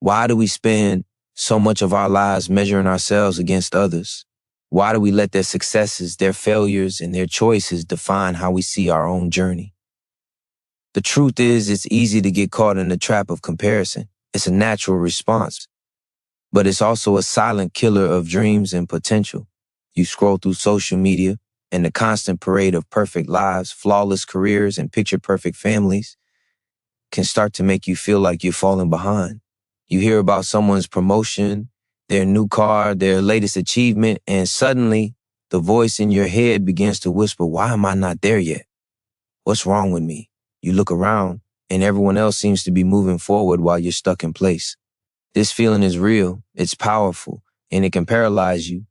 Why do we spend so much of our lives measuring ourselves against others? Why do we let their successes, their failures, and their choices define how we see our own journey? The truth is, it's easy to get caught in the trap of comparison. It's a natural response, but it's also a silent killer of dreams and potential. You scroll through social media, and the constant parade of perfect lives, flawless careers, and picture-perfect families can start to make you feel like you're falling behind. You hear about someone's promotion, their new car, their latest achievement, and suddenly the voice in your head begins to whisper, why am I not there yet? What's wrong with me? You look around, and everyone else seems to be moving forward while you're stuck in place. This feeling is real, it's powerful, and it can paralyze you.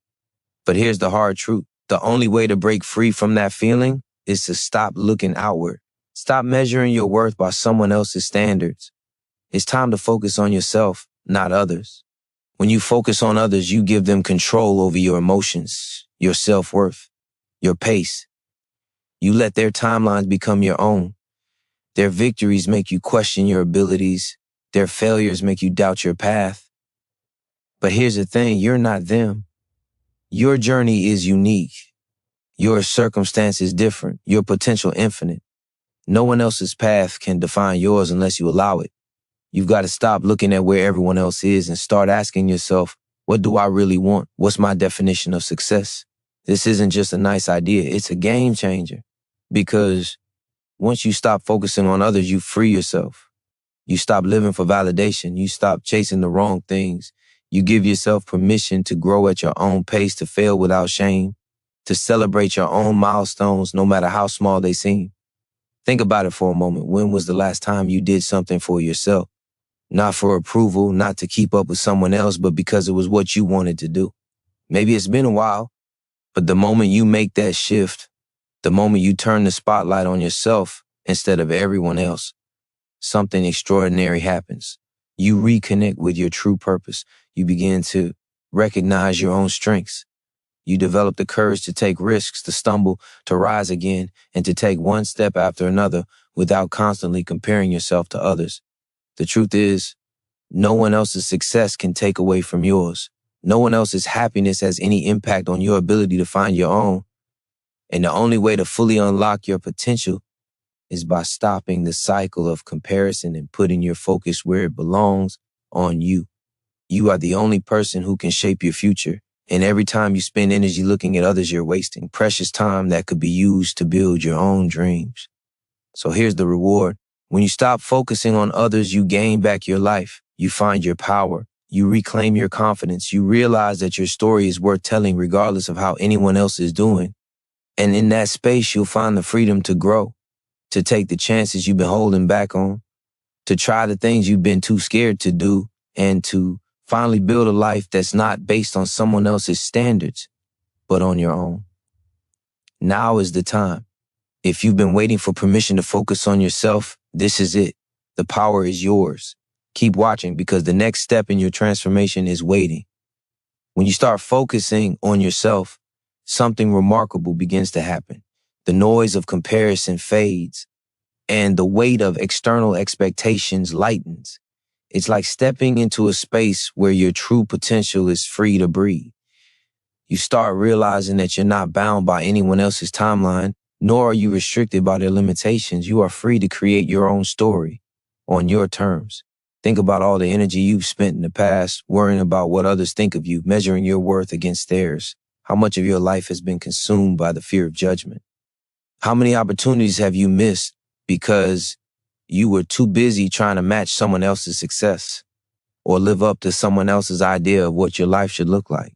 But here's the hard truth. The only way to break free from that feeling is to stop looking outward. Stop measuring your worth by someone else's standards. It's time to focus on yourself, not others. When you focus on others, you give them control over your emotions, your self-worth, your pace. You let their timelines become your own. Their victories make you question your abilities. Their failures make you doubt your path. But here's the thing, you're not them. Your journey is unique. Your circumstance is different. Your potential infinite. No one else's path can define yours unless you allow it. You've got to stop looking at where everyone else is and start asking yourself, what do I really want? What's my definition of success? This isn't just a nice idea. It's a game changer. Because once you stop focusing on others, you free yourself. You stop living for validation. You stop chasing the wrong things. You give yourself permission to grow at your own pace, to fail without shame, to celebrate your own milestones, no matter how small they seem. Think about it for a moment. When was the last time you did something for yourself? Not for approval, not to keep up with someone else, but because it was what you wanted to do. Maybe it's been a while, but the moment you make that shift, the moment you turn the spotlight on yourself instead of everyone else, something extraordinary happens. You reconnect with your true purpose. You begin to recognize your own strengths. You develop the courage to take risks, to stumble, to rise again, and to take one step after another without constantly comparing yourself to others. The truth is, no one else's success can take away from yours. No one else's happiness has any impact on your ability to find your own. And the only way to fully unlock your potential is by stopping the cycle of comparison and putting your focus where it belongs, on you. You are the only person who can shape your future. And every time you spend energy looking at others, you're wasting precious time that could be used to build your own dreams. So here's the reward. When you stop focusing on others, you gain back your life. You find your power. You reclaim your confidence. You realize that your story is worth telling regardless of how anyone else is doing. And in that space, you'll find the freedom to grow, to take the chances you've been holding back on, to try the things you've been too scared to do, and to finally build a life that's not based on someone else's standards, but on your own. Now is the time. If you've been waiting for permission to focus on yourself, this is it. The power is yours. Keep watching, because the next step in your transformation is waiting. When you start focusing on yourself, something remarkable begins to happen. The noise of comparison fades, and the weight of external expectations lightens. It's like stepping into a space where your true potential is free to breathe. You start realizing that you're not bound by anyone else's timeline, nor are you restricted by their limitations. You are free to create your own story on your terms. Think about all the energy you've spent in the past worrying about what others think of you, measuring your worth against theirs. How much of your life has been consumed by the fear of judgment? How many opportunities have you missed because you were too busy trying to match someone else's success or live up to someone else's idea of what your life should look like?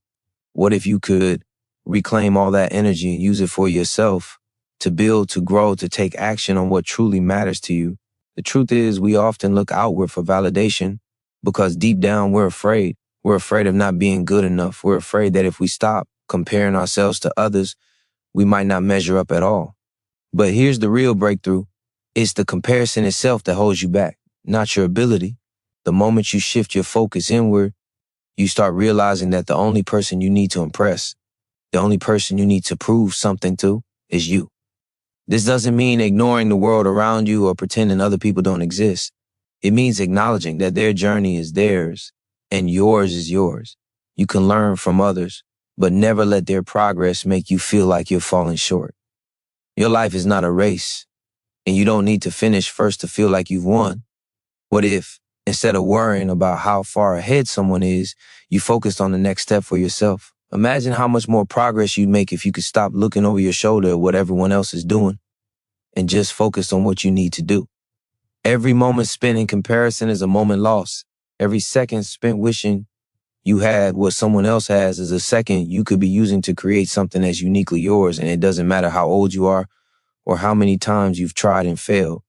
What if you could reclaim all that energy and use it for yourself, to build, to grow, to take action on what truly matters to you? The truth is, we often look outward for validation because deep down we're afraid. We're afraid of not being good enough. We're afraid that if we stop comparing ourselves to others, we might not measure up at all. But here's the real breakthrough. It's the comparison itself that holds you back, not your ability. The moment you shift your focus inward, you start realizing that the only person you need to impress, the only person you need to prove something to, is you. This doesn't mean ignoring the world around you or pretending other people don't exist. It means acknowledging that their journey is theirs and yours is yours. You can learn from others, but never let their progress make you feel like you're falling short. Your life is not a race, and you don't need to finish first to feel like you've won. What if, instead of worrying about how far ahead someone is, you focused on the next step for yourself? Imagine how much more progress you'd make if you could stop looking over your shoulder at what everyone else is doing and just focus on what you need to do. Every moment spent in comparison is a moment lost. Every second spent wishing you had what someone else has is a second you could be using to create something that's uniquely yours, and it doesn't matter how old you are or how many times you've tried and failed.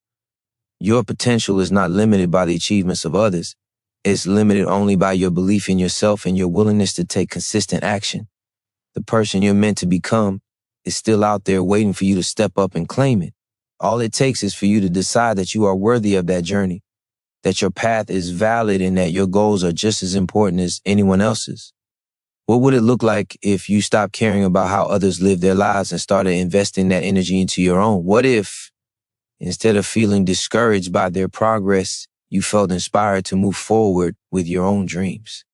Your potential is not limited by the achievements of others. It's limited only by your belief in yourself and your willingness to take consistent action. The person you're meant to become is still out there waiting for you to step up and claim it. All it takes is for you to decide that you are worthy of that journey, that your path is valid, and that your goals are just as important as anyone else's. What would it look like if you stopped caring about how others live their lives and started investing that energy into your own? What if, instead of feeling discouraged by their progress, you felt inspired to move forward with your own dreams?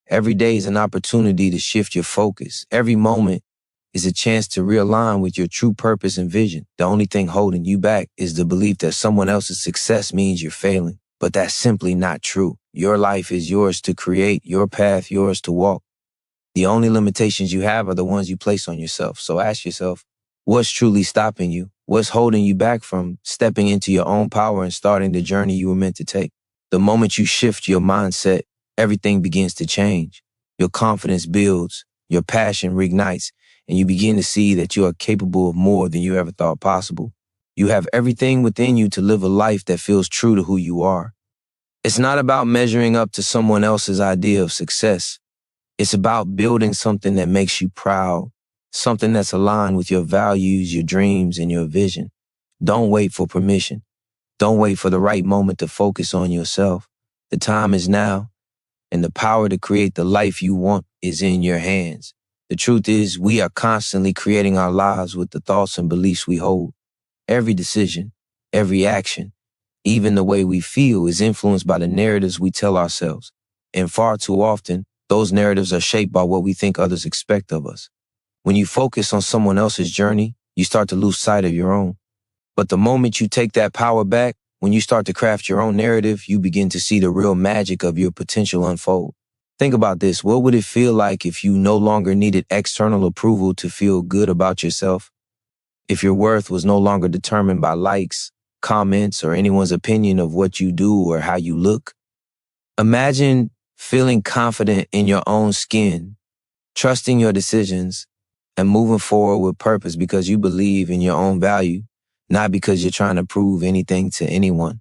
Every day is an opportunity to shift your focus. Every moment is a chance to realign with your true purpose and vision. The only thing holding you back is the belief that someone else's success means you're failing. But that's simply not true. Your life is yours to create, your path yours to walk. The only limitations you have are the ones you place on yourself. So ask yourself, what's truly stopping you? What's holding you back from stepping into your own power and starting the journey you were meant to take? The moment you shift your mindset, everything begins to change. Your confidence builds, your passion reignites, and you begin to see that you are capable of more than you ever thought possible. You have everything within you to live a life that feels true to who you are. It's not about measuring up to someone else's idea of success. It's about building something that makes you proud, something that's aligned with your values, your dreams, and your vision. Don't wait for permission. Don't wait for the right moment to focus on yourself. The time is now, and the power to create the life you want is in your hands. The truth is, we are constantly creating our lives with the thoughts and beliefs we hold. Every decision, every action, even the way we feel is influenced by the narratives we tell ourselves. And far too often, those narratives are shaped by what we think others expect of us. When you focus on someone else's journey, you start to lose sight of your own. But the moment you take that power back, when you start to craft your own narrative, you begin to see the real magic of your potential unfold. Think about this. What would it feel like if you no longer needed external approval to feel good about yourself? If your worth was no longer determined by likes, comments, or anyone's opinion of what you do or how you look? Imagine feeling confident in your own skin, trusting your decisions, and moving forward with purpose because you believe in your own value, not because you're trying to prove anything to anyone.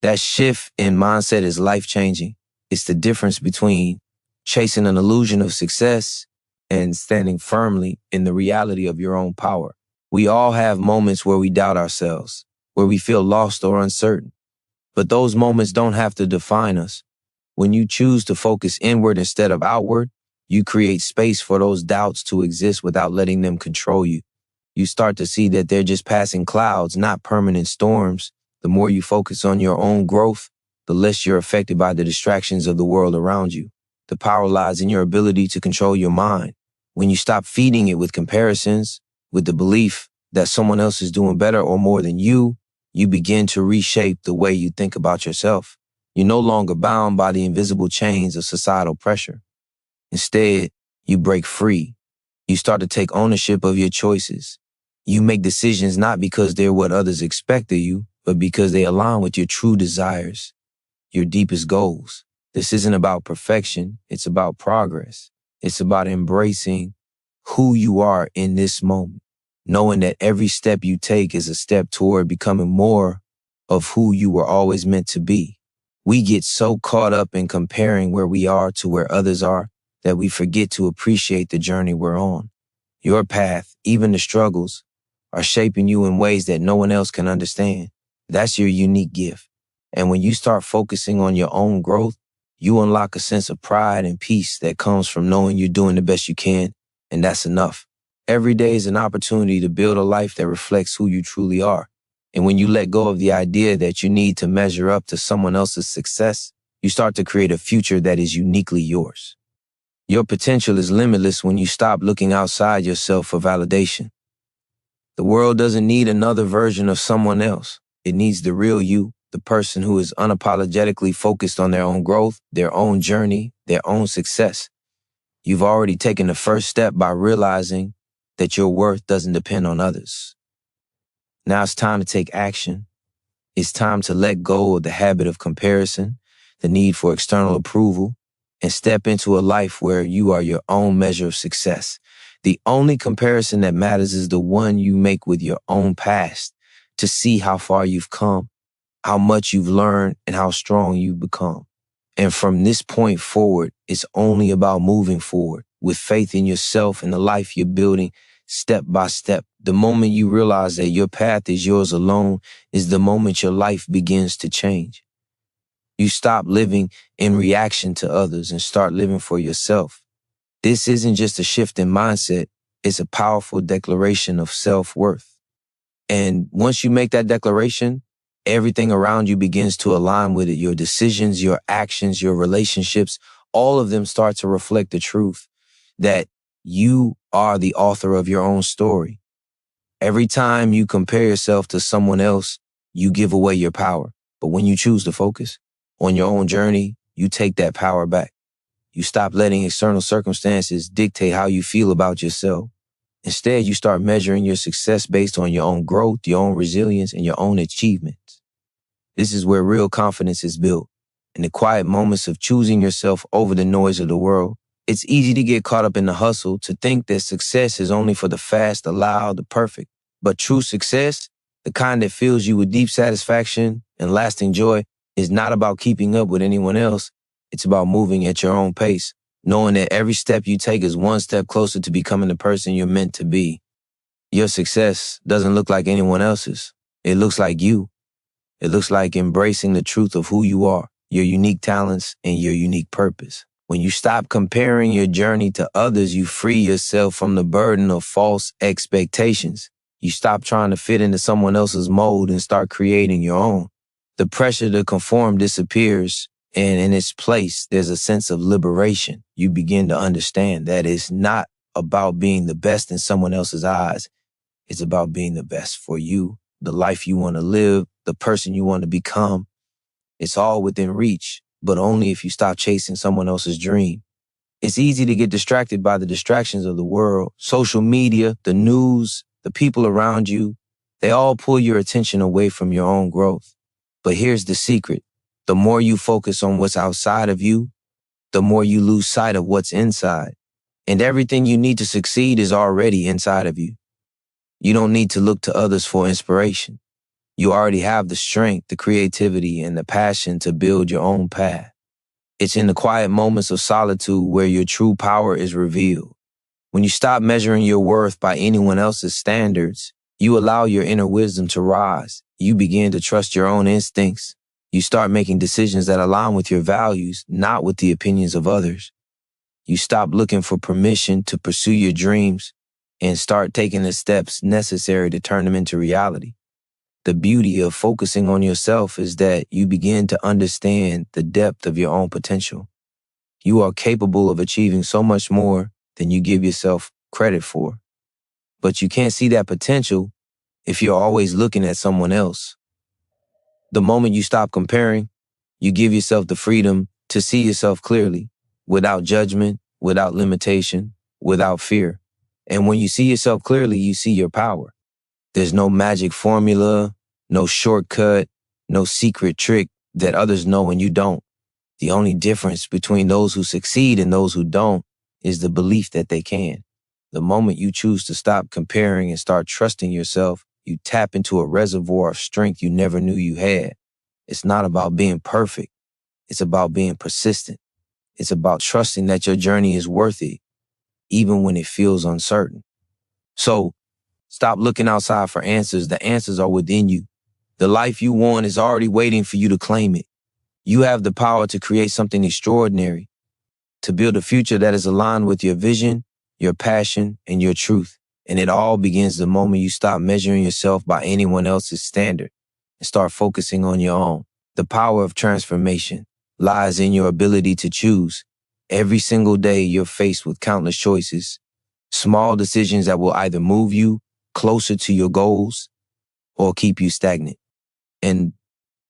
That shift in mindset is life-changing. It's the difference between chasing an illusion of success and standing firmly in the reality of your own power. We all have moments where we doubt ourselves, where we feel lost or uncertain. But those moments don't have to define us. When you choose to focus inward instead of outward, you create space for those doubts to exist without letting them control you. You start to see that they're just passing clouds, not permanent storms. The more you focus on your own growth, the less you're affected by the distractions of the world around you. The power lies in your ability to control your mind. When you stop feeding it with comparisons, with the belief that someone else is doing better or more than you, you begin to reshape the way you think about yourself. You're no longer bound by the invisible chains of societal pressure. Instead, you break free. You start to take ownership of your choices. You make decisions not because they're what others expect of you, but because they align with your true desires, your deepest goals. This isn't about perfection. It's about progress. It's about embracing who you are in this moment, knowing that every step you take is a step toward becoming more of who you were always meant to be. We get so caught up in comparing where we are to where others are that we forget to appreciate the journey we're on. Your path, even the struggles, are shaping you in ways that no one else can understand. That's your unique gift. And when you start focusing on your own growth, you unlock a sense of pride and peace that comes from knowing you're doing the best you can, and that's enough. Every day is an opportunity to build a life that reflects who you truly are. And when you let go of the idea that you need to measure up to someone else's success, you start to create a future that is uniquely yours. Your potential is limitless when you stop looking outside yourself for validation. The world doesn't need another version of someone else. It needs the real you, the person who is unapologetically focused on their own growth, their own journey, their own success. You've already taken the first step by realizing that your worth doesn't depend on others. Now it's time to take action. It's time to let go of the habit of comparison, the need for external approval, and step into a life where you are your own measure of success. The only comparison that matters is the one you make with your own past to see how far you've come, how much you've learned, and how strong you've become. And from this point forward, it's only about moving forward with faith in yourself and the life you're building step by step. The moment you realize that your path is yours alone is the moment your life begins to change. You stop living in reaction to others and start living for yourself. This isn't just a shift in mindset, it's a powerful declaration of self-worth. And once you make that declaration, everything around you begins to align with it. Your decisions, your actions, your relationships, all of them start to reflect the truth that you are the author of your own story. Every time you compare yourself to someone else, you give away your power. But when you choose to focus on your own journey, you take that power back. You stop letting external circumstances dictate how you feel about yourself. Instead, you start measuring your success based on your own growth, your own resilience, and your own achievements. This is where real confidence is built. In the quiet moments of choosing yourself over the noise of the world, it's easy to get caught up in the hustle, to think that success is only for the fast, the loud, the perfect. But true success, the kind that fills you with deep satisfaction and lasting joy, is not about keeping up with anyone else. It's about moving at your own pace, knowing that every step you take is one step closer to becoming the person you're meant to be. Your success doesn't look like anyone else's. It looks like you. It looks like embracing the truth of who you are, your unique talents, and your unique purpose. When you stop comparing your journey to others, you free yourself from the burden of false expectations. You stop trying to fit into someone else's mold and start creating your own. The pressure to conform disappears, and in its place, there's a sense of liberation. You begin to understand that it's not about being the best in someone else's eyes. It's about being the best for you, the life you want to live, the person you want to become. It's all within reach, but only if you stop chasing someone else's dream. It's easy to get distracted by the distractions of the world, social media, the news, the people around you. They all pull your attention away from your own growth. But here's the secret. The more you focus on what's outside of you, the more you lose sight of what's inside. And everything you need to succeed is already inside of you. You don't need to look to others for inspiration. You already have the strength, the creativity, and the passion to build your own path. It's in the quiet moments of solitude where your true power is revealed. When you stop measuring your worth by anyone else's standards, you allow your inner wisdom to rise. You begin to trust your own instincts. You start making decisions that align with your values, not with the opinions of others. You stop looking for permission to pursue your dreams and start taking the steps necessary to turn them into reality. The beauty of focusing on yourself is that you begin to understand the depth of your own potential. You are capable of achieving so much more than you give yourself credit for. But you can't see that potential if you're always looking at someone else. The moment you stop comparing, you give yourself the freedom to see yourself clearly, without judgment, without limitation, without fear. And when you see yourself clearly, you see your power. There's no magic formula, no shortcut, no secret trick that others know and you don't. The only difference between those who succeed and those who don't is the belief that they can. The moment you choose to stop comparing and start trusting yourself, you tap into a reservoir of strength you never knew you had. It's not about being perfect. It's about being persistent. It's about trusting that your journey is worth it, even when it feels uncertain. So, stop looking outside for answers. The answers are within you. The life you want is already waiting for you to claim it. You have the power to create something extraordinary, to build a future that is aligned with your vision, your passion, and your truth. And it all begins the moment you stop measuring yourself by anyone else's standard and start focusing on your own. The power of transformation lies in your ability to choose. Every single day, you're faced with countless choices, small decisions that will either move you closer to your goals or keep you stagnant. And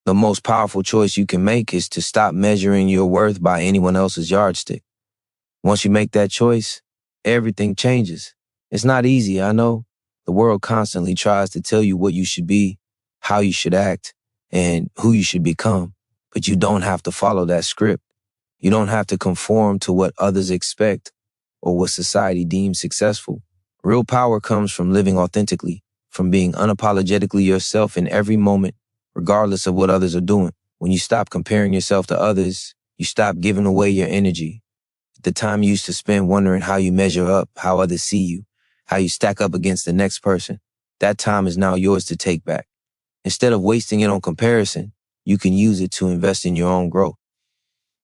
the most powerful choice you can make is to stop measuring your worth by anyone else's yardstick. Once you make that choice, everything changes. It's not easy, I know. The world constantly tries to tell you what you should be, how you should act, and who you should become. But you don't have to follow that script. You don't have to conform to what others expect or what society deems successful. Real power comes from living authentically, from being unapologetically yourself in every moment, regardless of what others are doing. When you stop comparing yourself to others, you stop giving away your energy. The time you used to spend wondering how you measure up, how others see you, how you stack up against the next person, that time is now yours to take back. Instead of wasting it on comparison, you can use it to invest in your own growth.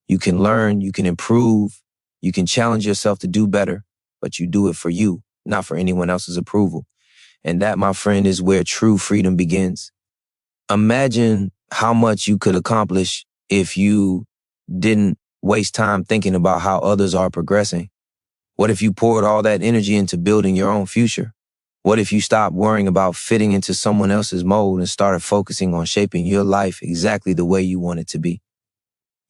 You can learn, you can improve, you can challenge yourself to do better, but you do it for you, not for anyone else's approval. And that, my friend, is where true freedom begins. Imagine how much you could accomplish if you didn't waste time thinking about how others are progressing. What if you poured all that energy into building your own future? What if you stopped worrying about fitting into someone else's mold and started focusing on shaping your life exactly the way you want it to be?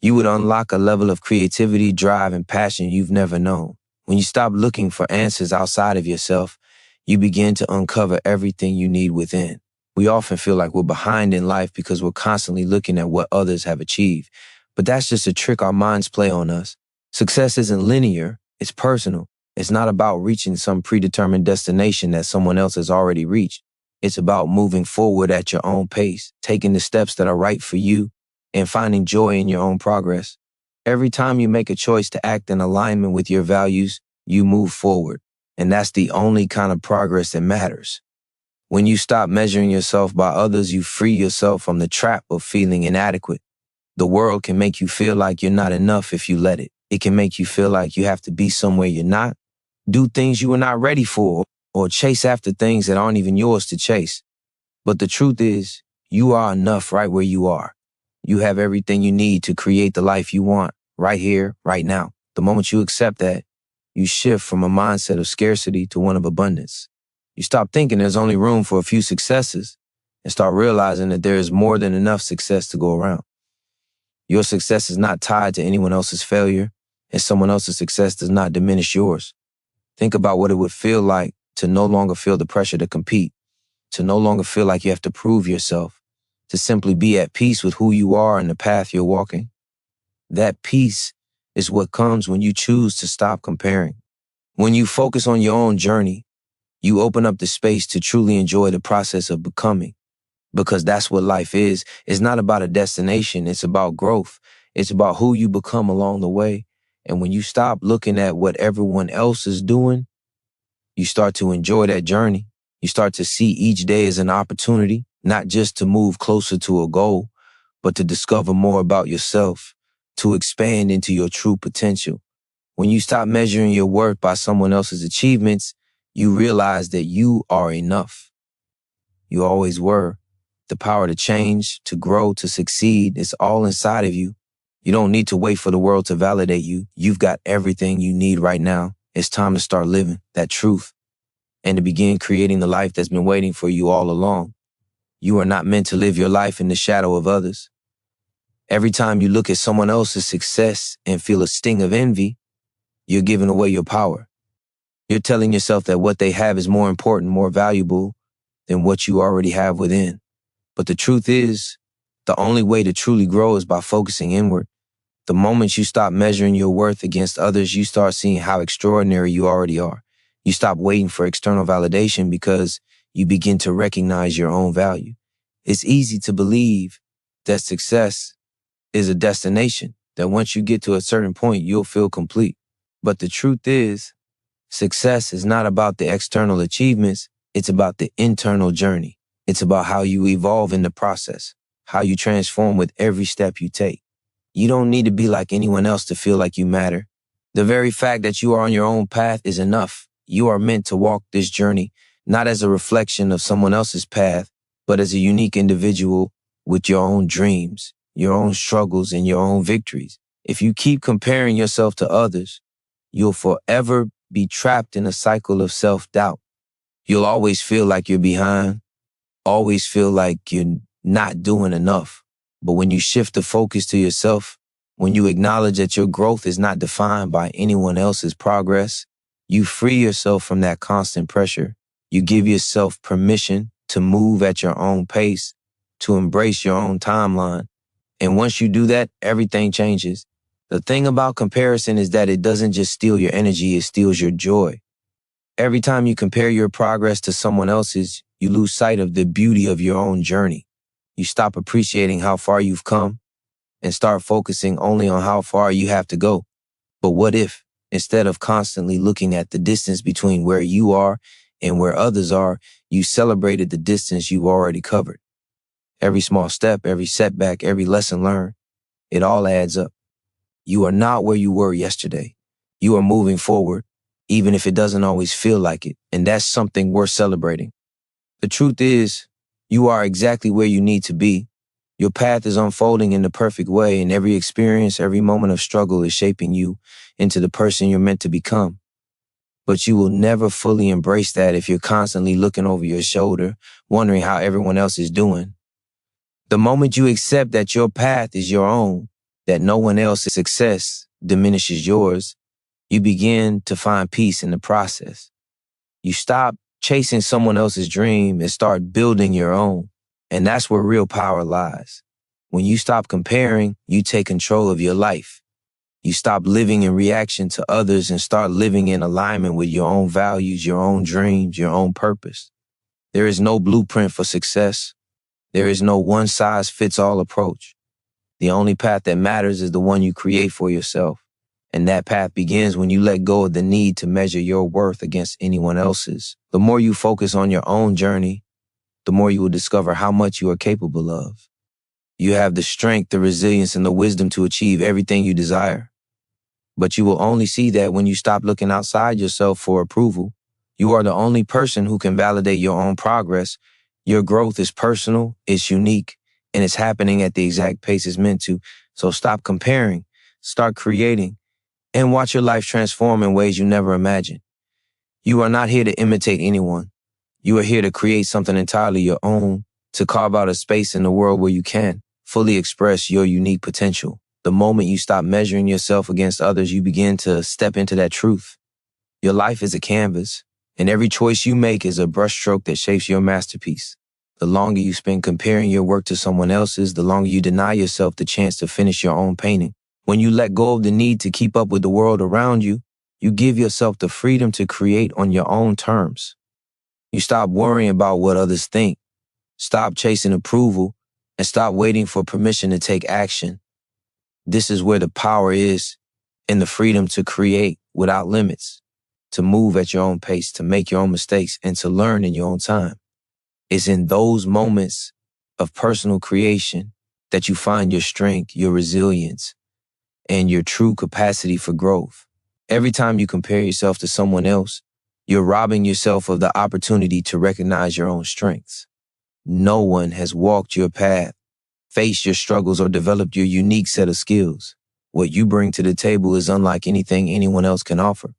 You would unlock a level of creativity, drive, and passion you've never known. When you stop looking for answers outside of yourself, you begin to uncover everything you need within. We often feel like we're behind in life because we're constantly looking at what others have achieved. But that's just a trick our minds play on us. Success isn't linear, it's personal. It's not about reaching some predetermined destination that someone else has already reached. It's about moving forward at your own pace, taking the steps that are right for you, and finding joy in your own progress. Every time you make a choice to act in alignment with your values, you move forward. And that's the only kind of progress that matters. When you stop measuring yourself by others, you free yourself from the trap of feeling inadequate. The world can make you feel like you're not enough if you let it. It can make you feel like you have to be somewhere you're not, do things you were not ready for, or chase after things that aren't even yours to chase. But the truth is, you are enough right where you are. You have everything you need to create the life you want, right here, right now. The moment you accept that, you shift from a mindset of scarcity to one of abundance. You stop thinking there's only room for a few successes and start realizing that there is more than enough success to go around. Your success is not tied to anyone else's failure, and someone else's success does not diminish yours. Think about what it would feel like to no longer feel the pressure to compete, to no longer feel like you have to prove yourself, to simply be at peace with who you are and the path you're walking. That peace is what comes when you choose to stop comparing. When you focus on your own journey, you open up the space to truly enjoy the process of becoming. Because that's what life is. It's not about a destination. It's about growth. It's about who you become along the way. And when you stop looking at what everyone else is doing, you start to enjoy that journey. You start to see each day as an opportunity, not just to move closer to a goal, but to discover more about yourself, to expand into your true potential. When you stop measuring your worth by someone else's achievements, you realize that you are enough. You always were. The power to change, to grow, to succeed, it's all inside of you. You don't need to wait for the world to validate you. You've got everything you need right now. It's time to start living that truth and to begin creating the life that's been waiting for you all along. You are not meant to live your life in the shadow of others. Every time you look at someone else's success and feel a sting of envy, you're giving away your power. You're telling yourself that what they have is more important, more valuable than what you already have within. But the truth is, the only way to truly grow is by focusing inward. The moment you stop measuring your worth against others, you start seeing how extraordinary you already are. You stop waiting for external validation because you begin to recognize your own value. It's easy to believe that success is a destination, that once you get to a certain point, you'll feel complete. But the truth is, success is not about the external achievements, it's about the internal journey. It's about how you evolve in the process, how you transform with every step you take. You don't need to be like anyone else to feel like you matter. The very fact that you are on your own path is enough. you are meant to walk this journey not as a reflection of someone else's path, but as a unique individual with your own dreams, your own struggles, and your own victories. If you keep comparing yourself to others, you'll forever be trapped in a cycle of self-doubt. You'll always feel like you're behind, always feel like you're not doing enough. But when you shift the focus to yourself, when you acknowledge that your growth is not defined by anyone else's progress, you free yourself from that constant pressure. You give yourself permission to move at your own pace, to embrace your own timeline. And once you do that, everything changes. The thing about comparison is that it doesn't just steal your energy, it steals your joy. Every time you compare your progress to someone else's, you lose sight of the beauty of your own journey. You stop appreciating how far you've come and start focusing only on how far you have to go. But what if, instead of constantly looking at the distance between where you are and where others are, you celebrated the distance you've already covered? Every small step, every setback, every lesson learned, it all adds up. You are not where you were yesterday. You are moving forward, even if it doesn't always feel like it, and that's something worth celebrating. The truth is, you are exactly where you need to be. Your path is unfolding in the perfect way, and every experience, every moment of struggle is shaping you into the person you're meant to become. But you will never fully embrace that if you're constantly looking over your shoulder, wondering how everyone else is doing. The moment you accept that your path is your own, that no one else's success diminishes yours, you begin to find peace in the process. You stop chasing someone else's dream and start building your own. And that's where real power lies. When you stop comparing, you take control of your life. You stop living in reaction to others and start living in alignment with your own values, your own dreams, your own purpose. There is no blueprint for success. There is no one-size-fits-all approach. The only path that matters is the one you create for yourself. And that path begins when you let go of the need to measure your worth against anyone else's. The more you focus on your own journey, the more you will discover how much you are capable of. You have the strength, the resilience, and the wisdom to achieve everything you desire. But you will only see that when you stop looking outside yourself for approval. You are the only person who can validate your own progress. Your growth is personal, it's unique, and it's happening at the exact pace it's meant to. So stop comparing, start creating, and watch your life transform in ways you never imagined. You are not here to imitate anyone. You are here to create something entirely your own, to carve out a space in the world where you can fully express your unique potential. The moment you stop measuring yourself against others, you begin to step into that truth. Your life is a canvas, and every choice you make is a brushstroke that shapes your masterpiece. The longer you spend comparing your work to someone else's, the longer you deny yourself the chance to finish your own painting. When you let go of the need to keep up with the world around you, you give yourself the freedom to create on your own terms. You stop worrying about what others think, stop chasing approval, and stop waiting for permission to take action. This is where the power is, in the freedom to create without limits, to move at your own pace, to make your own mistakes, and to learn in your own time. It's in those moments of personal creation that you find your strength, your resilience, and your true capacity for growth. Every time you compare yourself to someone else, you're robbing yourself of the opportunity to recognize your own strengths. No one has walked your path, faced your struggles, or developed your unique set of skills. What you bring to the table is unlike anything anyone else can offer.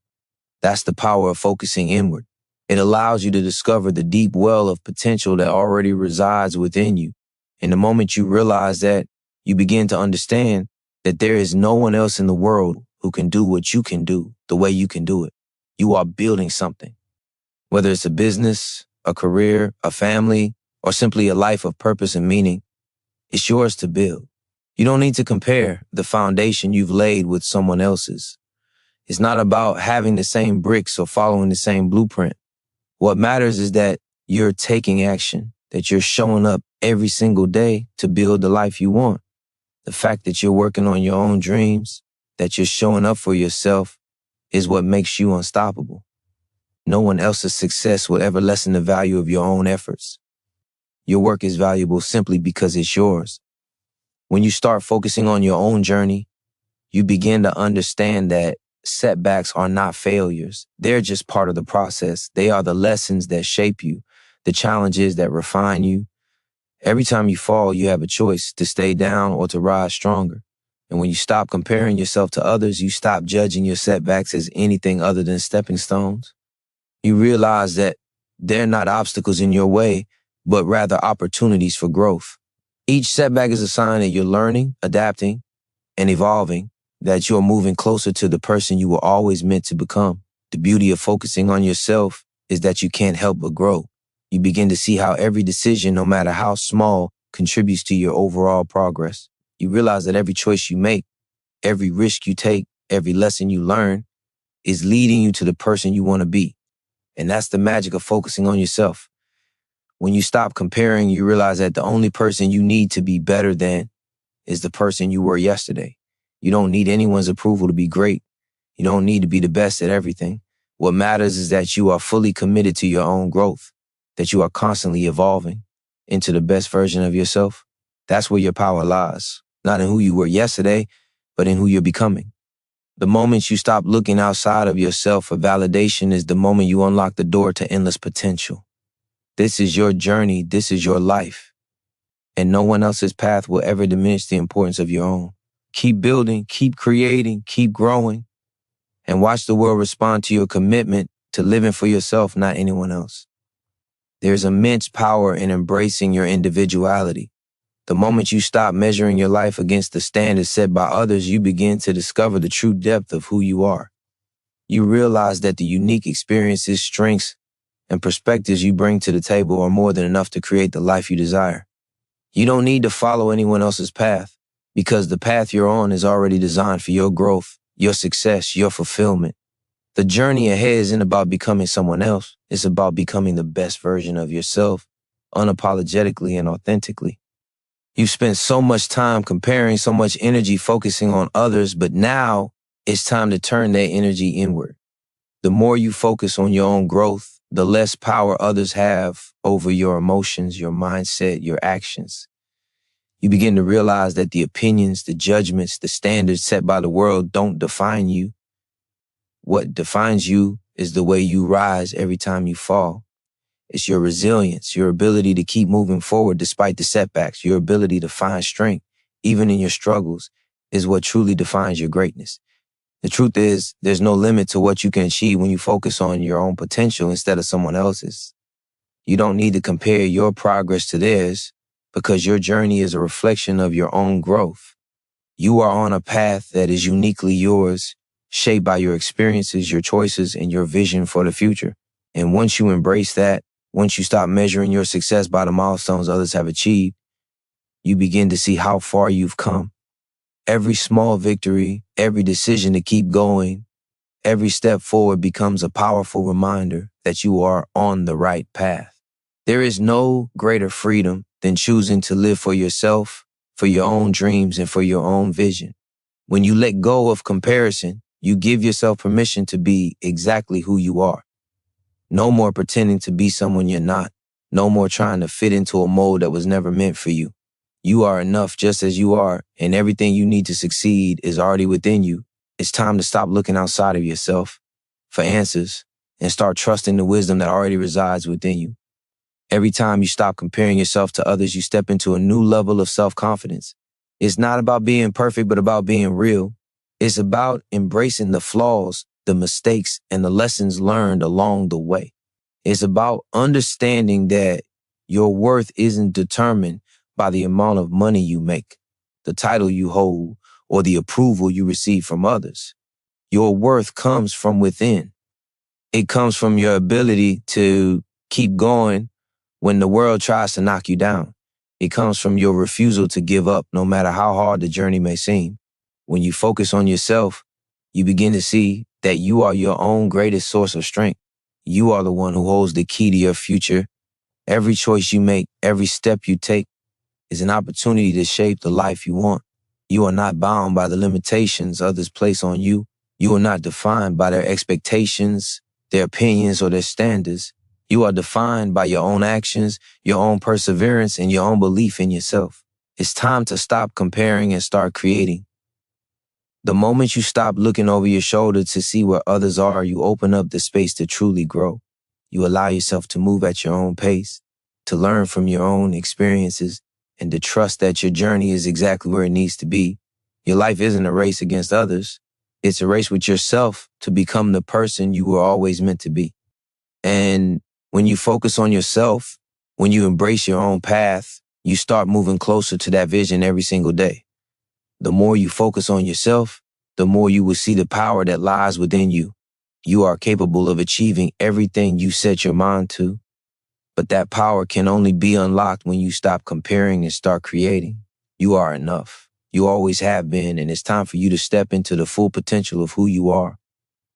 That's the power of focusing inward. It allows you to discover the deep well of potential that already resides within you. And the moment you realize that, you begin to understand that there is no one else in the world who can do what you can do the way you can do it. You are building something. Whether it's a business, a career, a family, or simply a life of purpose and meaning, it's yours to build. You don't need to compare the foundation you've laid with someone else's. It's not about having the same bricks or following the same blueprint. What matters is that you're taking action, that you're showing up every single day to build the life you want. The fact that you're working on your own dreams, that you're showing up for yourself, is what makes you unstoppable. No one else's success will ever lessen the value of your own efforts. Your work is valuable simply because it's yours. When you start focusing on your own journey, you begin to understand that setbacks are not failures. They're just part of the process. They are the lessons that shape you, the challenges that refine you. Every time you fall, you have a choice to stay down or to rise stronger. And when you stop comparing yourself to others, you stop judging your setbacks as anything other than stepping stones. You realize that they're not obstacles in your way, but rather opportunities for growth. Each setback is a sign that you're learning, adapting, and evolving, that you're moving closer to the person you were always meant to become. The beauty of focusing on yourself is that you can't help but grow. You begin to see how every decision, no matter how small, contributes to your overall progress. You realize that every choice you make, every risk you take, every lesson you learn is leading you to the person you want to be. And that's the magic of focusing on yourself. When you stop comparing, you realize that the only person you need to be better than is the person you were yesterday. You don't need anyone's approval to be great. You don't need to be the best at everything. What matters is that you are fully committed to your own growth, that you are constantly evolving into the best version of yourself. That's where your power lies, not in who you were yesterday, but in who you're becoming. The moment you stop looking outside of yourself for validation is the moment you unlock the door to endless potential. This is your journey. This is your life. And no one else's path will ever diminish the importance of your own. Keep building, keep creating, keep growing, and watch the world respond to your commitment to living for yourself, not anyone else. There's immense power in embracing your individuality. The moment you stop measuring your life against the standards set by others, you begin to discover the true depth of who you are. You realize that the unique experiences, strengths, and perspectives you bring to the table are more than enough to create the life you desire. You don't need to follow anyone else's path, because the path you're on is already designed for your growth, your success, your fulfillment. The journey ahead isn't about becoming someone else. It's about becoming the best version of yourself, unapologetically and authentically. You've spent so much time comparing, so much energy focusing on others, but now it's time to turn that energy inward. The more you focus on your own growth, the less power others have over your emotions, your mindset, your actions. You begin to realize that the opinions, the judgments, the standards set by the world don't define you. What defines you is the way you rise every time you fall. It's your resilience, your ability to keep moving forward despite the setbacks, your ability to find strength, even in your struggles, is what truly defines your greatness. The truth is, there's no limit to what you can achieve when you focus on your own potential instead of someone else's. You don't need to compare your progress to theirs, because your journey is a reflection of your own growth. You are on a path that is uniquely yours, shaped by your experiences, your choices, and your vision for the future. And once you embrace that, once you stop measuring your success by the milestones others have achieved, you begin to see how far you've come. Every small victory, every decision to keep going, every step forward becomes a powerful reminder that you are on the right path. There is no greater freedom than choosing to live for yourself, for your own dreams, and for your own vision. When you let go of comparison, you give yourself permission to be exactly who you are. No more pretending to be someone you're not. No more trying to fit into a mold that was never meant for you. You are enough just as you are, and everything you need to succeed is already within you. It's time to stop looking outside of yourself for answers and start trusting the wisdom that already resides within you. Every time you stop comparing yourself to others, you step into a new level of self-confidence. It's not about being perfect, but about being real. It's about embracing the flaws, the mistakes, and the lessons learned along the way. It's about understanding that your worth isn't determined by the amount of money you make, the title you hold, or the approval you receive from others. Your worth comes from within. It comes from your ability to keep going when the world tries to knock you down. It comes from your refusal to give up, no matter how hard the journey may seem. When you focus on yourself, you begin to see that you are your own greatest source of strength. You are the one who holds the key to your future. Every choice you make, every step you take is an opportunity to shape the life you want. You are not bound by the limitations others place on you. You are not defined by their expectations, their opinions, or their standards. You are defined by your own actions, your own perseverance, and your own belief in yourself. It's time to stop comparing and start creating. The moment you stop looking over your shoulder to see where others are, you open up the space to truly grow. You allow yourself to move at your own pace, to learn from your own experiences, and to trust that your journey is exactly where it needs to be. Your life isn't a race against others. It's a race with yourself to become the person you were always meant to be. And when you focus on yourself, when you embrace your own path, you start moving closer to that vision every single day. The more you focus on yourself, the more you will see the power that lies within you. You are capable of achieving everything you set your mind to, but that power can only be unlocked when you stop comparing and start creating. You are enough. You always have been, and it's time for you to step into the full potential of who you are.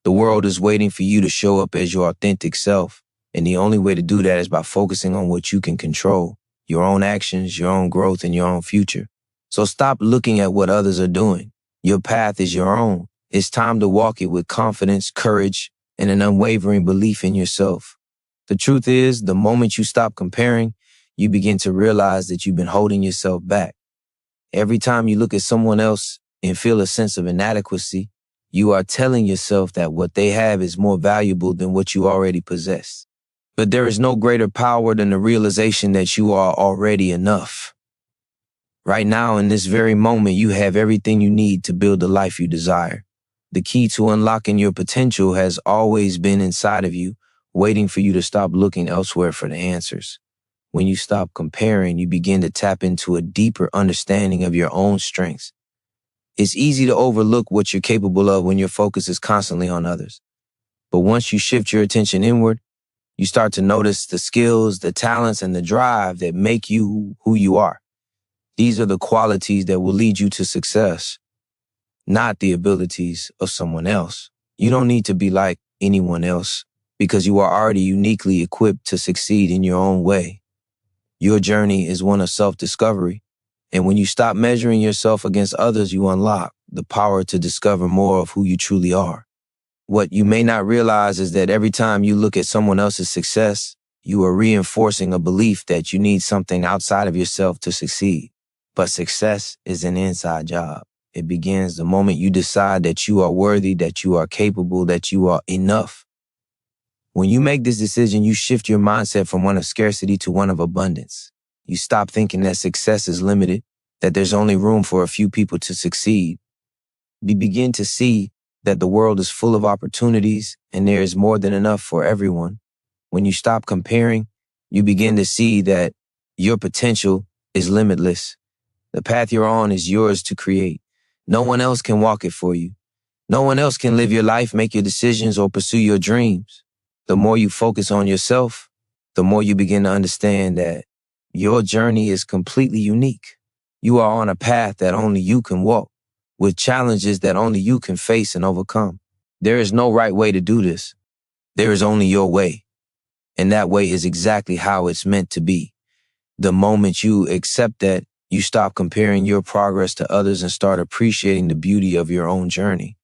The world is waiting for you to show up as your authentic self, and the only way to do that is by focusing on what you can control, your own actions, your own growth, and your own future. So stop looking at what others are doing. Your path is your own. It's time to walk it with confidence, courage, and an unwavering belief in yourself. The truth is, the moment you stop comparing, you begin to realize that you've been holding yourself back. Every time you look at someone else and feel a sense of inadequacy, you are telling yourself that what they have is more valuable than what you already possess. But there is no greater power than the realization that you are already enough. Right now, in this very moment, you have everything you need to build the life you desire. The key to unlocking your potential has always been inside of you, waiting for you to stop looking elsewhere for the answers. When you stop comparing, you begin to tap into a deeper understanding of your own strengths. It's easy to overlook what you're capable of when your focus is constantly on others. But once you shift your attention inward, you start to notice the skills, the talents, and the drive that make you who you are. These are the qualities that will lead you to success, not the abilities of someone else. You don't need to be like anyone else because you are already uniquely equipped to succeed in your own way. Your journey is one of self-discovery, and when you stop measuring yourself against others, you unlock the power to discover more of who you truly are. What you may not realize is that every time you look at someone else's success, you are reinforcing a belief that you need something outside of yourself to succeed. But success is an inside job. It begins the moment you decide that you are worthy, that you are capable, that you are enough. When you make this decision, you shift your mindset from one of scarcity to one of abundance. You stop thinking that success is limited, that there's only room for a few people to succeed. You begin to see that the world is full of opportunities and there is more than enough for everyone. When you stop comparing, you begin to see that your potential is limitless. The path you're on is yours to create. No one else can walk it for you. No one else can live your life, make your decisions, or pursue your dreams. The more you focus on yourself, the more you begin to understand that your journey is completely unique. You are on a path that only you can walk, with challenges that only you can face and overcome. There is no right way to do this. There is only your way. And that way is exactly how it's meant to be. The moment you accept that, you stop comparing your progress to others and start appreciating the beauty of your own journey.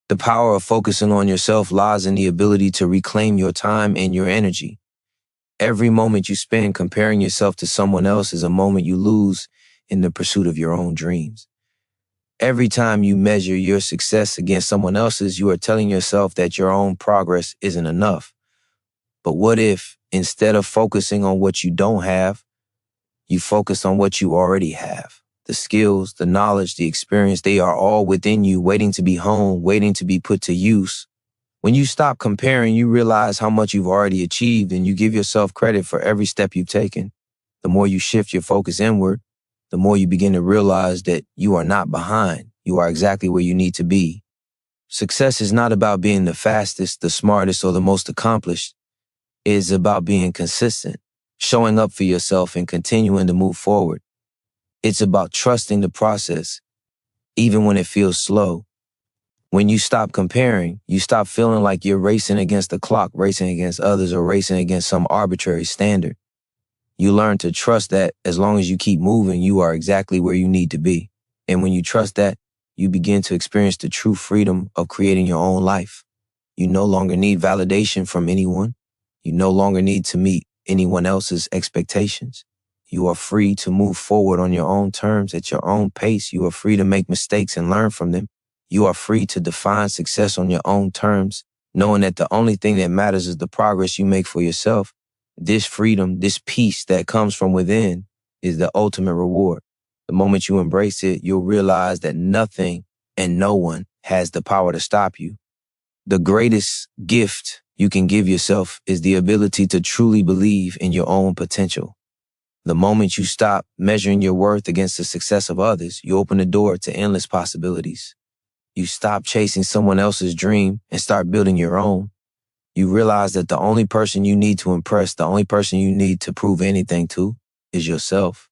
The power of focusing on yourself lies in the ability to reclaim your time and your energy. Every moment you spend comparing yourself to someone else is a moment you lose in the pursuit of your own dreams. Every time you measure your success against someone else's, you are telling yourself that your own progress isn't enough. But what if, instead of focusing on what you don't have, you focus on what you already have? The skills, the knowledge, the experience, they are all within you, waiting to be honed, waiting to be put to use. When you stop comparing, you realize how much you've already achieved and you give yourself credit for every step you've taken. The more you shift your focus inward, the more you begin to realize that you are not behind. You are exactly where you need to be. Success is not about being the fastest, the smartest, or the most accomplished. It is about being consistent, showing up for yourself, and continuing to move forward. It's about trusting the process, even when it feels slow. When you stop comparing, you stop feeling like you're racing against the clock, racing against others, or racing against some arbitrary standard. You learn to trust that as long as you keep moving, you are exactly where you need to be. And when you trust that, you begin to experience the true freedom of creating your own life. You no longer need validation from anyone. You no longer need to meet anyone else's expectations. You are free to move forward on your own terms, at your own pace. You are free to make mistakes and learn from them. You are free to define success on your own terms, knowing that the only thing that matters is the progress you make for yourself. This freedom, this peace that comes from within is the ultimate reward. The moment you embrace it, you'll realize that nothing and no one has the power to stop you. The greatest gift you can give yourself is the ability to truly believe in your own potential. The moment you stop measuring your worth against the success of others, you open the door to endless possibilities. You stop chasing someone else's dream and start building your own. You realize that the only person you need to impress, the only person you need to prove anything to is yourself.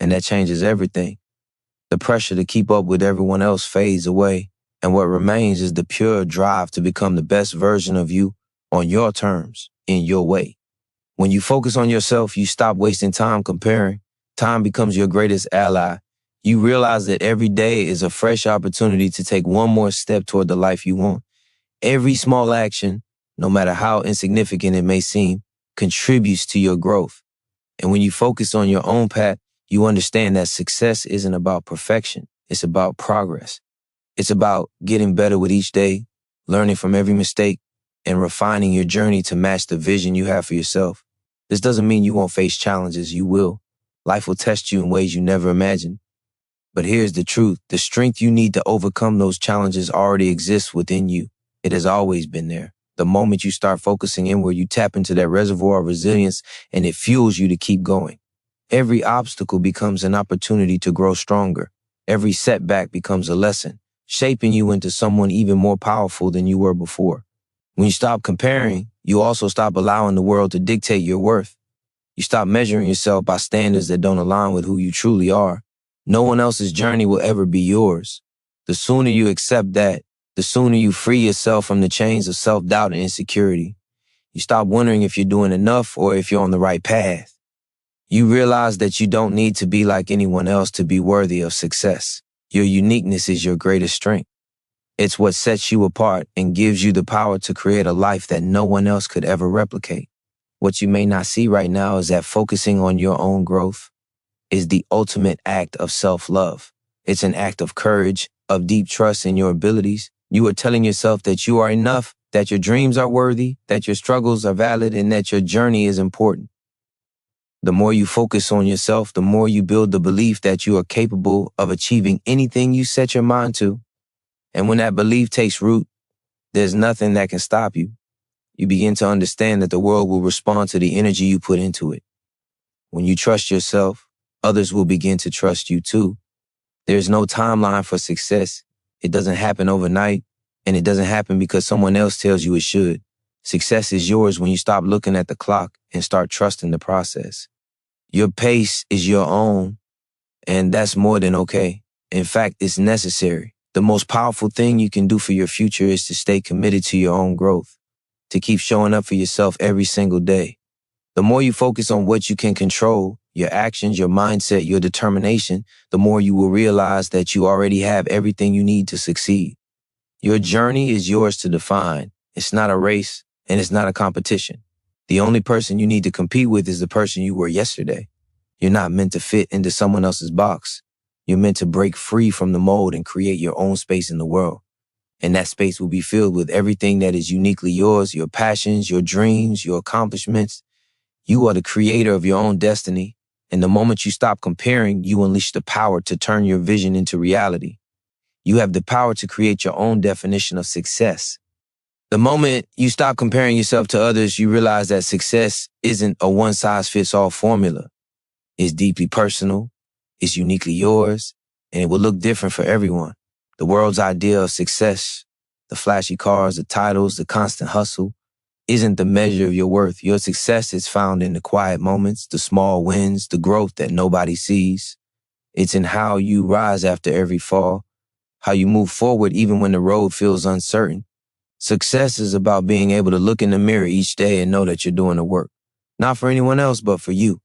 And that changes everything. The pressure to keep up with everyone else fades away, and what remains is the pure drive to become the best version of you on your terms, in your way. When you focus on yourself, you stop wasting time comparing. Time becomes your greatest ally. You realize that every day is a fresh opportunity to take one more step toward the life you want. Every small action, no matter how insignificant it may seem, contributes to your growth. And when you focus on your own path, you understand that success isn't about perfection. It's about progress. It's about getting better with each day, learning from every mistake, and refining your journey to match the vision you have for yourself. This doesn't mean you won't face challenges. You will. Life will test you in ways you never imagined. But here's the truth. The strength you need to overcome those challenges already exists within you. It has always been there. The moment you start focusing inward, you tap into that reservoir of resilience, and it fuels you to keep going. Every obstacle becomes an opportunity to grow stronger. Every setback becomes a lesson, shaping you into someone even more powerful than you were before. When you stop comparing, you also stop allowing the world to dictate your worth. You stop measuring yourself by standards that don't align with who you truly are. No one else's journey will ever be yours. The sooner you accept that, the sooner you free yourself from the chains of self-doubt and insecurity. You stop wondering if you're doing enough or if you're on the right path. You realize that you don't need to be like anyone else to be worthy of success. Your uniqueness is your greatest strength. It's what sets you apart and gives you the power to create a life that no one else could ever replicate. What you may not see right now is that focusing on your own growth is the ultimate act of self-love. It's an act of courage, of deep trust in your abilities. You are telling yourself that you are enough, that your dreams are worthy, that your struggles are valid, and that your journey is important. The more you focus on yourself, the more you build the belief that you are capable of achieving anything you set your mind to. And when that belief takes root, there's nothing that can stop you. You begin to understand that the world will respond to the energy you put into it. When you trust yourself, others will begin to trust you too. There's no timeline for success. It doesn't happen overnight, and it doesn't happen because someone else tells you it should. Success is yours when you stop looking at the clock and start trusting the process. Your pace is your own, and that's more than okay. In fact, it's necessary. The most powerful thing you can do for your future is to stay committed to your own growth, to keep showing up for yourself every single day. The more you focus on what you can control, your actions, your mindset, your determination, the more you will realize that you already have everything you need to succeed. Your journey is yours to define. It's not a race, and it's not a competition. The only person you need to compete with is the person you were yesterday. You're not meant to fit into someone else's box. You're meant to break free from the mold and create your own space in the world. And that space will be filled with everything that is uniquely yours, your passions, your dreams, your accomplishments. You are the creator of your own destiny. And the moment you stop comparing, you unleash the power to turn your vision into reality. You have the power to create your own definition of success. The moment you stop comparing yourself to others, you realize that success isn't a one-size-fits-all formula. It's deeply personal, it's uniquely yours, and it will look different for everyone. The world's idea of success, the flashy cars, the titles, the constant hustle, isn't the measure of your worth. Your success is found in the quiet moments, the small wins, the growth that nobody sees. It's in how you rise after every fall, how you move forward even when the road feels uncertain. Success is about being able to look in the mirror each day and know that you're doing the work. Not for anyone else, but for you.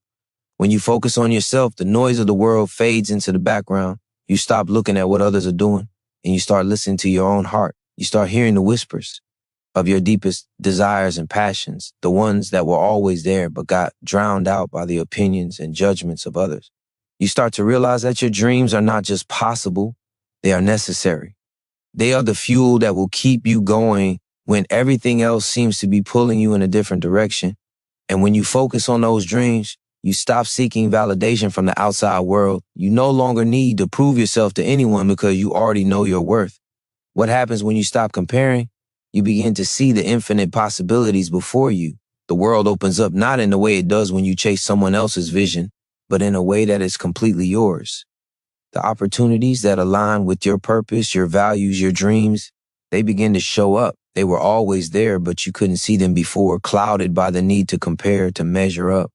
When you focus on yourself, the noise of the world fades into the background. You stop looking at what others are doing, and you start listening to your own heart. You start hearing the whispers of your deepest desires and passions, the ones that were always there but got drowned out by the opinions and judgments of others. You start to realize that your dreams are not just possible, they are necessary. They are the fuel that will keep you going when everything else seems to be pulling you in a different direction. And when you focus on those dreams, you stop seeking validation from the outside world. You no longer need to prove yourself to anyone because you already know your worth. What happens when you stop comparing? You begin to see the infinite possibilities before you. The world opens up not in the way it does when you chase someone else's vision, but in a way that is completely yours. The opportunities that align with your purpose, your values, your dreams, they begin to show up. They were always there, but you couldn't see them before, clouded by the need to compare, to measure up.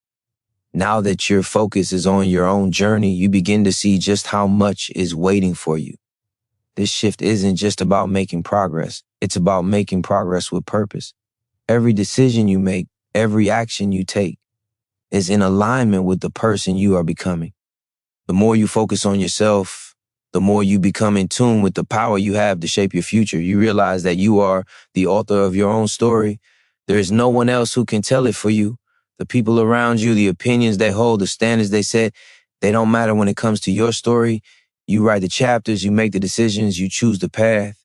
Now that your focus is on your own journey, you begin to see just how much is waiting for you. This shift isn't just about making progress. It's about making progress with purpose. Every decision you make, every action you take is in alignment with the person you are becoming. The more you focus on yourself, the more you become in tune with the power you have to shape your future. You realize that you are the author of your own story. There is no one else who can tell it for you. The people around you, the opinions they hold, the standards they set, they don't matter when it comes to your story. You write the chapters, you make the decisions, you choose the path.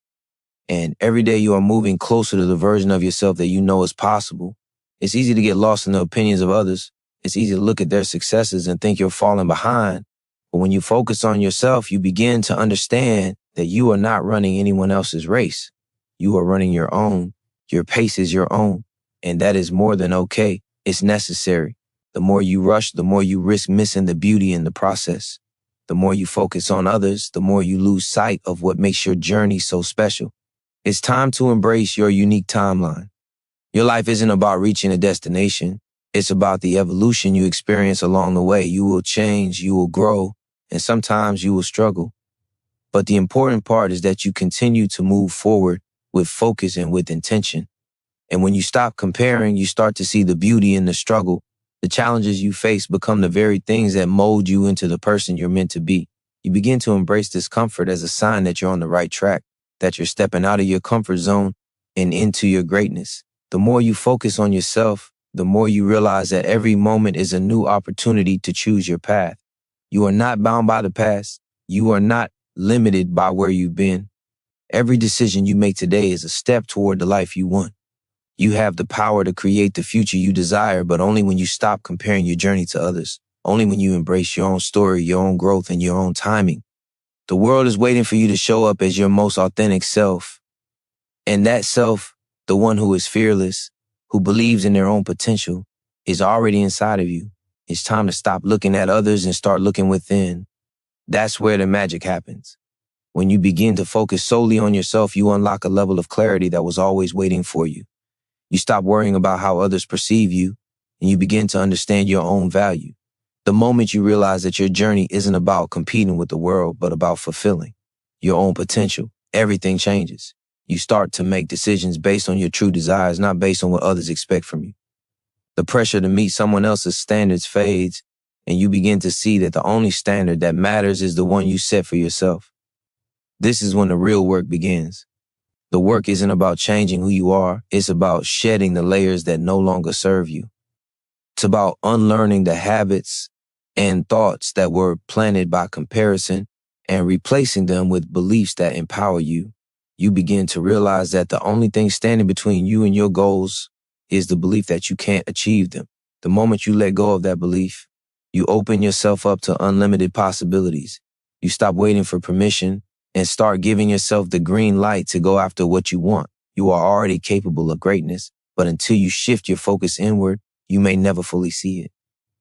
And every day you are moving closer to the version of yourself that you know is possible. It's easy to get lost in the opinions of others. It's easy to look at their successes and think you're falling behind. But when you focus on yourself, you begin to understand that you are not running anyone else's race. You are running your own. Your pace is your own. And that is more than okay. It's necessary. The more you rush, the more you risk missing the beauty in the process. The more you focus on others, the more you lose sight of what makes your journey so special. It's time to embrace your unique timeline. Your life isn't about reaching a destination. It's about the evolution you experience along the way. You will change, you will grow, and sometimes you will struggle. But the important part is that you continue to move forward with focus and with intention. And when you stop comparing, you start to see the beauty in the struggle. The challenges you face become the very things that mold you into the person you're meant to be. You begin to embrace discomfort as a sign that you're on the right track, that you're stepping out of your comfort zone and into your greatness. The more you focus on yourself, the more you realize that every moment is a new opportunity to choose your path. You are not bound by the past. You are not limited by where you've been. Every decision you make today is a step toward the life you want. You have the power to create the future you desire, but only when you stop comparing your journey to others. Only when you embrace your own story, your own growth, and your own timing. The world is waiting for you to show up as your most authentic self. And that self, the one who is fearless, who believes in their own potential, is already inside of you. It's time to stop looking at others and start looking within. That's where the magic happens. When you begin to focus solely on yourself, you unlock a level of clarity that was always waiting for you. You stop worrying about how others perceive you, and you begin to understand your own value. The moment you realize that your journey isn't about competing with the world, but about fulfilling your own potential, everything changes. You start to make decisions based on your true desires, not based on what others expect from you. The pressure to meet someone else's standards fades, and you begin to see that the only standard that matters is the one you set for yourself. This is when the real work begins. The work isn't about changing who you are. It's about shedding the layers that no longer serve you. It's about unlearning the habits and thoughts that were planted by comparison and replacing them with beliefs that empower you. You begin to realize that the only thing standing between you and your goals is the belief that you can't achieve them. The moment you let go of that belief, you open yourself up to unlimited possibilities. You stop waiting for permission and start giving yourself the green light to go after what you want. You are already capable of greatness, but until you shift your focus inward, you may never fully see it.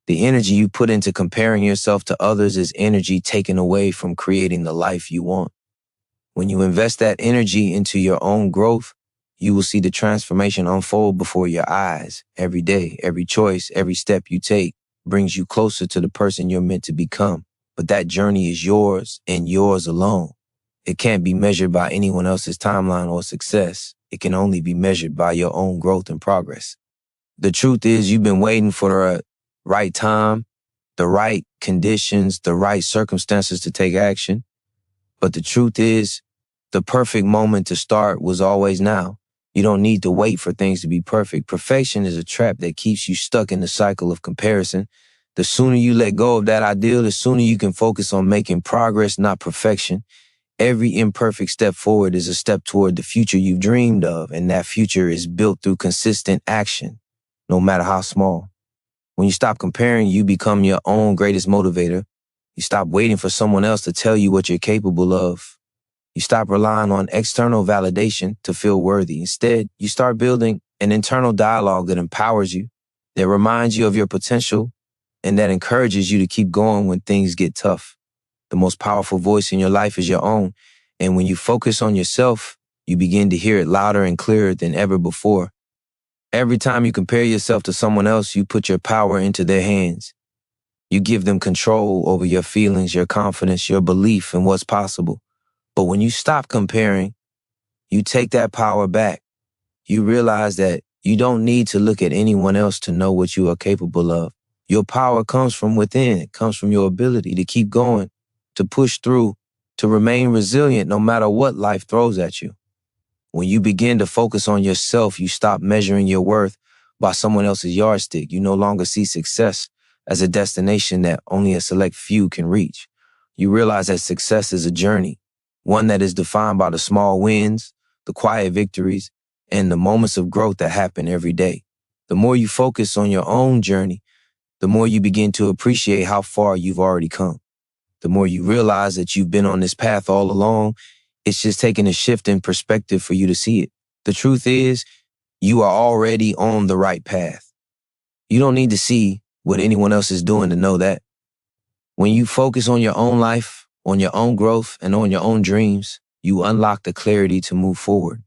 The energy you put into comparing yourself to others is energy taken away from creating the life you want. When you invest that energy into your own growth, you will see the transformation unfold before your eyes. Every day, every choice, every step you take brings you closer to the person you're meant to become. But that journey is yours and yours alone. It can't be measured by anyone else's timeline or success. It can only be measured by your own growth and progress. The truth is, you've been waiting for the right time, the right conditions, the right circumstances to take action. But the truth is, the perfect moment to start was always now. You don't need to wait for things to be perfect. Perfection is a trap that keeps you stuck in the cycle of comparison. The sooner you let go of that ideal, the sooner you can focus on making progress, not perfection. Every imperfect step forward is a step toward the future you've dreamed of, and that future is built through consistent action, no matter how small. When you stop comparing, you become your own greatest motivator. You stop waiting for someone else to tell you what you're capable of. You stop relying on external validation to feel worthy. Instead, you start building an internal dialogue that empowers you, that reminds you of your potential, and that encourages you to keep going when things get tough. The most powerful voice in your life is your own, and when you focus on yourself, you begin to hear it louder and clearer than ever before. Every time you compare yourself to someone else, you put your power into their hands. You give them control over your feelings, your confidence, your belief in what's possible. But when you stop comparing, you take that power back. You realize that you don't need to look at anyone else to know what you are capable of. Your power comes from within. It comes from your ability to keep going, to push through, to remain resilient no matter what life throws at you. When you begin to focus on yourself, you stop measuring your worth by someone else's yardstick. You no longer see success as a destination that only a select few can reach. You realize that success is a journey, one that is defined by the small wins, the quiet victories, and the moments of growth that happen every day. The more you focus on your own journey, the more you begin to appreciate how far you've already come. The more you realize that you've been on this path all along, it's just taking a shift in perspective for you to see it. The truth is, you are already on the right path. You don't need to see what anyone else is doing to know that. When you focus on your own life, on your own growth, and on your own dreams, you unlock the clarity to move forward.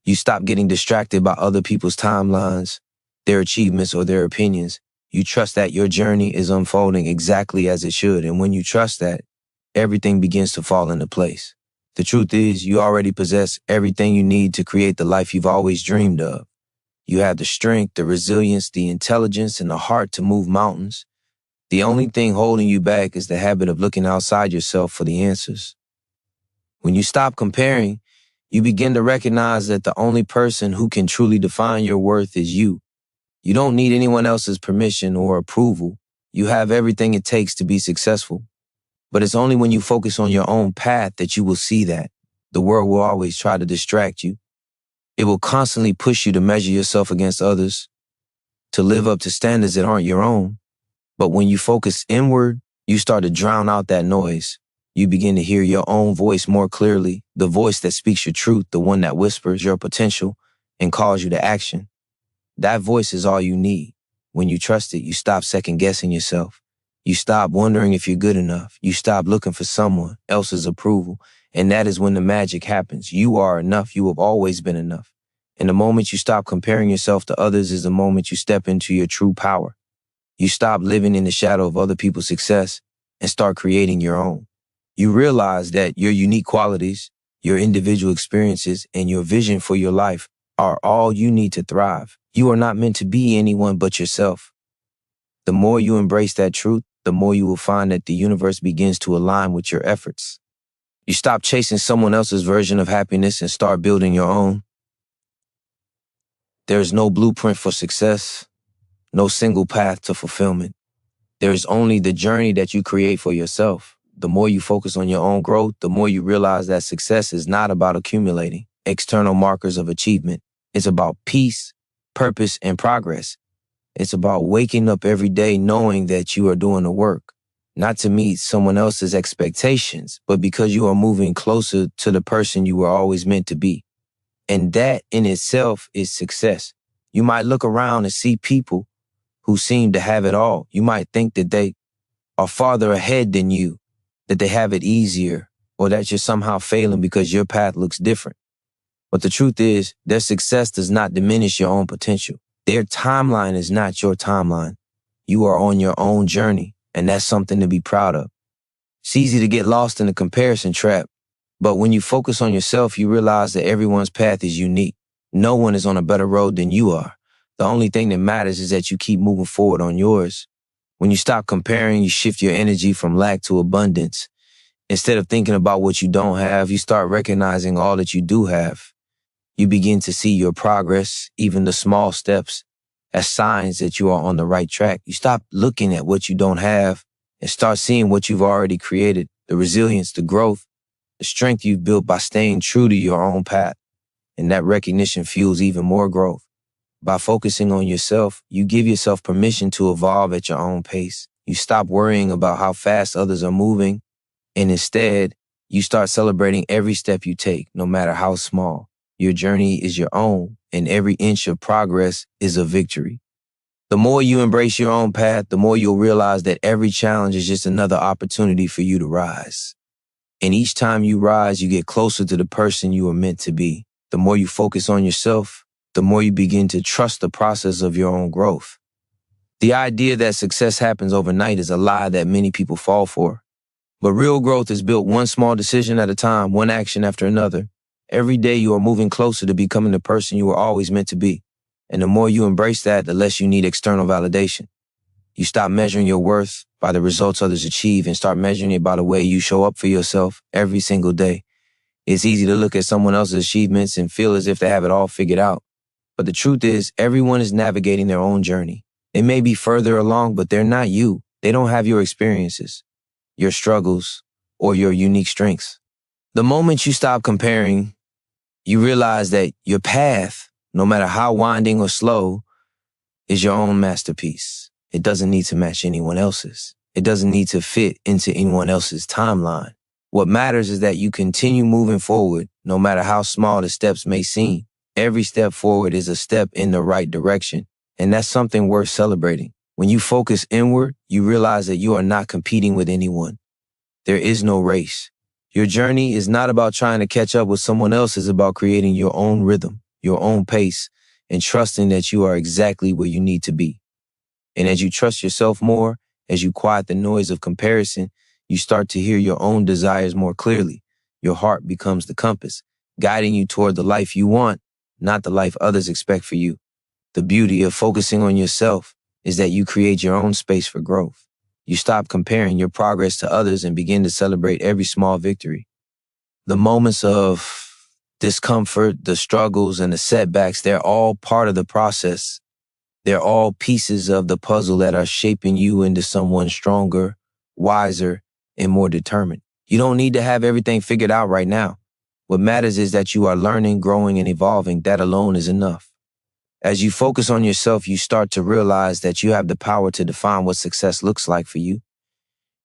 You stop getting distracted by other people's timelines, their achievements, or their opinions. You trust that your journey is unfolding exactly as it should. And when you trust that, everything begins to fall into place. The truth is, you already possess everything you need to create the life you've always dreamed of. You have the strength, the resilience, the intelligence, and the heart to move mountains. The only thing holding you back is the habit of looking outside yourself for the answers. When you stop comparing, you begin to recognize that the only person who can truly define your worth is you. You don't need anyone else's permission or approval. You have everything it takes to be successful. But it's only when you focus on your own path that you will see that. The world will always try to distract you. It will constantly push you to measure yourself against others, to live up to standards that aren't your own. But when you focus inward, you start to drown out that noise. You begin to hear your own voice more clearly, the voice that speaks your truth, the one that whispers your potential and calls you to action. That voice is all you need. When you trust it, you stop second-guessing yourself. You stop wondering if you're good enough. You stop looking for someone else's approval. And that is when the magic happens. You are enough. You have always been enough. And the moment you stop comparing yourself to others is the moment you step into your true power. You stop living in the shadow of other people's success and start creating your own. You realize that your unique qualities, your individual experiences, and your vision for your life are all you need to thrive. You are not meant to be anyone but yourself. The more you embrace that truth, the more you will find that the universe begins to align with your efforts. You stop chasing someone else's version of happiness and start building your own. There is no blueprint for success, no single path to fulfillment. There is only the journey that you create for yourself. The more you focus on your own growth, the more you realize that success is not about accumulating external markers of achievement. It's about peace, purpose, and progress. It's about waking up every day knowing that you are doing the work, not to meet someone else's expectations, but because you are moving closer to the person you were always meant to be. And that in itself is success. You might look around and see people who seem to have it all. You might think that they are farther ahead than you, that they have it easier, or that you're somehow failing because your path looks different. But the truth is, their success does not diminish your own potential. Their timeline is not your timeline. You are on your own journey, and that's something to be proud of. It's easy to get lost in the comparison trap, but when you focus on yourself, you realize that everyone's path is unique. No one is on a better road than you are. The only thing that matters is that you keep moving forward on yours. When you stop comparing, you shift your energy from lack to abundance. Instead of thinking about what you don't have, you start recognizing all that you do have. You begin to see your progress, even the small steps, as signs that you are on the right track. You stop looking at what you don't have and start seeing what you've already created. the resilience, the growth, the strength you've built by staying true to your own path. And that recognition fuels even more growth. By focusing on yourself, you give yourself permission to evolve at your own pace. You stop worrying about how fast others are moving, and instead, you start celebrating every step you take, no matter how small. Your journey is your own, and every inch of progress is a victory. The more you embrace your own path, the more you'll realize that every challenge is just another opportunity for you to rise. And each time you rise, you get closer to the person you were meant to be. The more you focus on yourself, the more you begin to trust the process of your own growth. The idea that success happens overnight is a lie that many people fall for. But real growth is built one small decision at a time, one action after another. Every day you are moving closer to becoming the person you were always meant to be. And the more you embrace that, the less you need external validation. You stop measuring your worth by the results others achieve and start measuring it by the way you show up for yourself every single day. It's easy to look at someone else's achievements and feel as if they have it all figured out. But the truth is, everyone is navigating their own journey. They may be further along, but they're not you. They don't have your experiences, your struggles, or your unique strengths. The moment you stop comparing, you realize that your path, no matter how winding or slow, is your own masterpiece. It doesn't need to match anyone else's. It doesn't need to fit into anyone else's timeline. What matters is that you continue moving forward, no matter how small the steps may seem. Every step forward is a step in the right direction, and that's something worth celebrating. When you focus inward, you realize that you are not competing with anyone. There is no race. Your journey is not about trying to catch up with someone else. It's about creating your own rhythm, your own pace, and trusting that you are exactly where you need to be. And as you trust yourself more, as you quiet the noise of comparison, you start to hear your own desires more clearly. Your heart becomes the compass, guiding you toward the life you want, not the life others expect for you. The beauty of focusing on yourself is that you create your own space for growth. You stop comparing your progress to others and begin to celebrate every small victory. The moments of discomfort, the struggles, and the setbacks, they're all part of the process. They're all pieces of the puzzle that are shaping you into someone stronger, wiser, and more determined. You don't need to have everything figured out right now. What matters is that you are learning, growing, and evolving. That alone is enough. As you focus on yourself, you start to realize that you have the power to define what success looks like for you.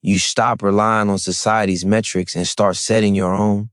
You stop relying on society's metrics and start setting your own.